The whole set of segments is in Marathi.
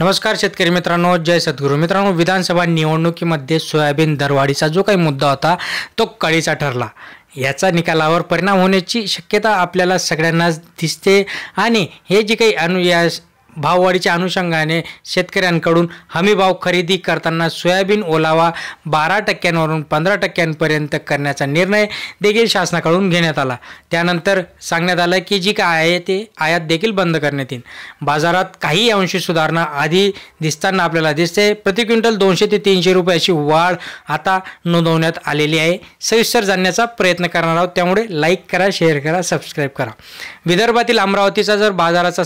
नमस्कार शेतकरी मित्रांनो, जय सद्गुरू मित्रांनो. विधानसभा निवडणुकीमध्ये सोयाबीन दरवाढीचा जो काही मुद्दा होता तो कळीचा ठरला. याचा निकालावर परिणाम होण्याची शक्यता आपल्याला सगळ्यांनाच दिसते आणि हे जे काही भाववाढीच्या अनुषंगाने शेतकऱ्यांकडून हमीभाव खरेदी करताना सोयाबीन ओलावा 12% 15% करण्याचा निर्णय देखील शासनाकडून घेण्यात आला. त्यानंतर सांगण्यात आलं की जी काय आहे ते आयात देखील बंद करण्यात येईल. बाजारात काही अंशी सुधारणा आधी दिसताना आपल्याला दिसते. प्रति क्विंटल 200 ते 300 रुपयाची वाढ आता नोंदवण्यात आलेली आहे. सविस्तर जाणण्याचा प्रयत्न करणार आहोत, त्यामुळे लाईक करा, शेअर करा, सबस्क्राईब करा. विदर्भातील अमरावतीचा जर बाजाराचा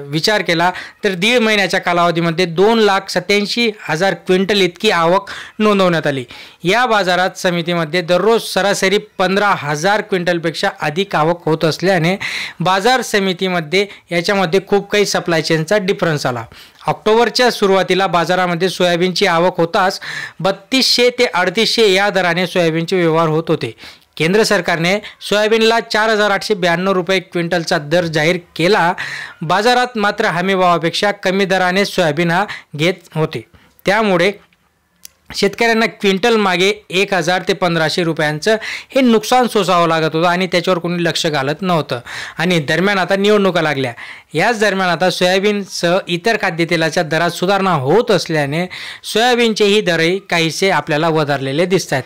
विचार केला तर 1.5 महिन्याच्या कालावधीमध्ये 2,87,000 क्विंटल इतकी आवक नोंदवण्यात आली. या बाजारात समितीमध्ये दररोज सरासरी 15,000 क्विंटलपेक्षा अधिक आवक होत असल्याने बाजार समितीमध्ये याच्यामध्ये खूप काही सप्लाय चेनचा डिफरन्स आला. ऑक्टोबरच्या सुरुवातीला बाजारामध्ये सोयाबीनची आवक होताच 3200 ते 3800 या दराने सोयाबीनचे व्यवहार होत होते. केंद्र सरकारने सोयाबीनला 4,892 रुपये क्विंटलचा दर जाहीर केला. बाजारात मात्र हमीभावापेक्षा कमी दराने सोयाबीन घेत होते. त्यामुळे शेतकऱ्यांना क्विंटल मागे 1,000 ते 1,500 रुपयांचं हे नुकसान सोसावं लागत होतं आणि त्याच्यावर कोणी लक्ष घालत नव्हतं. आणि दरम्यान आता निवडणुका लागल्या. याच दरम्यान आता सोयाबीनसह इतर खाद्यतेलाच्या दरात सुधारणा होत असल्याने सोयाबीनचेही दरही काहीसे आपल्याला वधारलेले दिसत आहेत.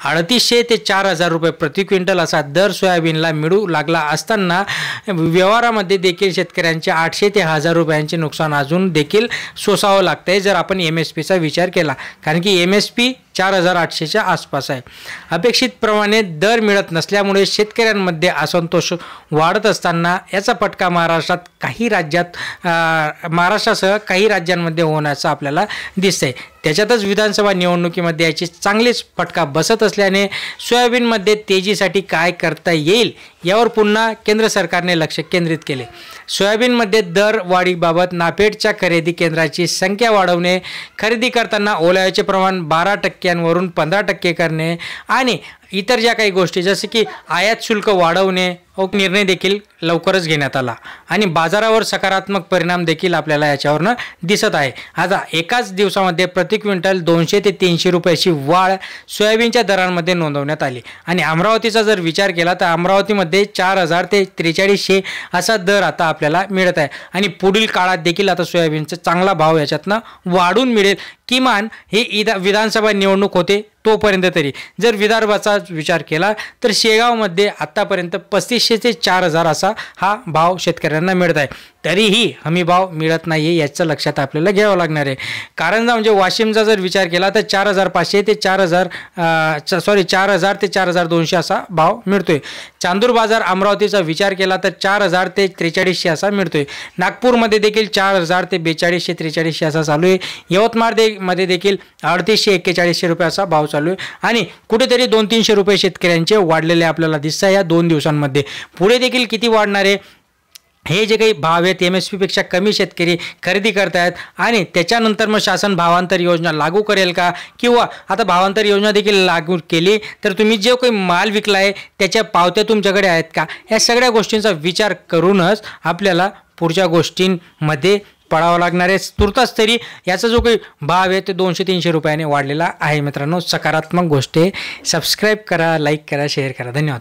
3,500 ते 4,000 रुपये प्रति क्विंटल असा दर सोयाबीनला मिळू लागला असताना व्यवहारामध्ये देखील शेतकऱ्यांचे 800 ते 1,000 रुपयांचे नुकसान अजून देखील सोसावं लागतंय जर आपण MSPचा विचार केला, कारण की MSP 4,800च्या आसपास आहे. अपेक्षित प्रमाणे दर मिळत नसल्यामुळे शेतकऱ्यांमध्ये असंतोष वाढत असताना याचा फटका महाराष्ट्रासह काही राज्यांमध्ये होण्याचं आपल्याला दिसतंय. त्याच्यातच विधानसभा निवडणुकीमध्ये याची चांगलीच फटका बसत असल्याने सोयाबीनमध्ये तेजीसाठी काय करता येईल यावर पुन्हा केंद्र सरकारने लक्ष केंद्रित केले. सोयाबीनमध्ये दर वाढीबाबत नाफेडच्या खरेदी केंद्राची संख्या वाढवणे, खरेदी करताना ओलाव्याचे प्रमाण 12% 15% करणे आणि इतर ज्या काही गोष्टी जसे की आयात शुल्क वाढवणे निर्णय देखील लवकरच घेण्यात आला आणि बाजारावर सकारात्मक परिणाम देखील आपल्याला याच्यावरनं दिसत आहे. आता एकाच दिवसामध्ये प्रति क्विंटल 200 ते 300 रुपयाची वाढ सोयाबीनच्या दरांमध्ये नोंदवण्यात आली. आणि अमरावतीचा जर विचार केला तर अमरावतीमध्ये 4,000 ते 4300 असा दर आता आपल्याला मिळत आहे आणि पुढील काळात देखील आता सोयाबीनचा चांगला भाव याच्यातनं वाढून मिळेल. किमान हे विधानसभा निवडणूक होते तोपर्यंत तरी. जर विदर्भाचा विचार केला तर शेगावमध्ये आत्तापर्यंत 3,500 ते 4,000 असा हा भाव शेतकऱ्यांना मिळत आहे. तरीही हमी भाव मिळत नाही आहे याचं लक्षात आपल्याला घ्यावं लागणार आहे. कारंजा म्हणजे वाशिमचा जर विचार केला तर 4,500 ते 4,000 ते 4,200 असा भाव मिळतोय. चांदूर बाजार अमरावतीचा विचार केला तर 4,000 ते 4300 असा मिळतोय. नागपूरमध्ये देखील 4,000 ते 4200 4300 असा चालू आहे. यवतमाळ मध्ये देखील 3800 4100 रुपये असा भाव चालू आहे आणि कुठेतरी 200-300 रुपये शेतकऱ्यांचे वाढलेले आपल्याला दिसत आहे या 2 दिवसांमध्ये. पुढे देखील किती वाढणार आहे हे जे काही भाव आहेत MSP पेक्षा कमी शेतकरी खरेदी करतायत आणि त्याच्यानंतर मग शासन भावांतर योजना लागू करेल का, किंवा आता भावांतर योजना देखील लागू केली तर तुम्ही जे काही माल विकला आहे त्याच्या पावत्या तुमच्याकडे आहेत का, या सगळ्या गोष्टींचा विचार करूनच आपल्याला पुढच्या गोष्टींमध्ये पडावं लागणार आहे. तुर्तास तरी याचा जो काही भाव आहे ते 200-300 रुपयाने वाढलेला आहे. मित्रांनो, सकारात्मक गोष्टी सबस्क्राईब करा, लाईक करा, शेअर करा. धन्यवाद.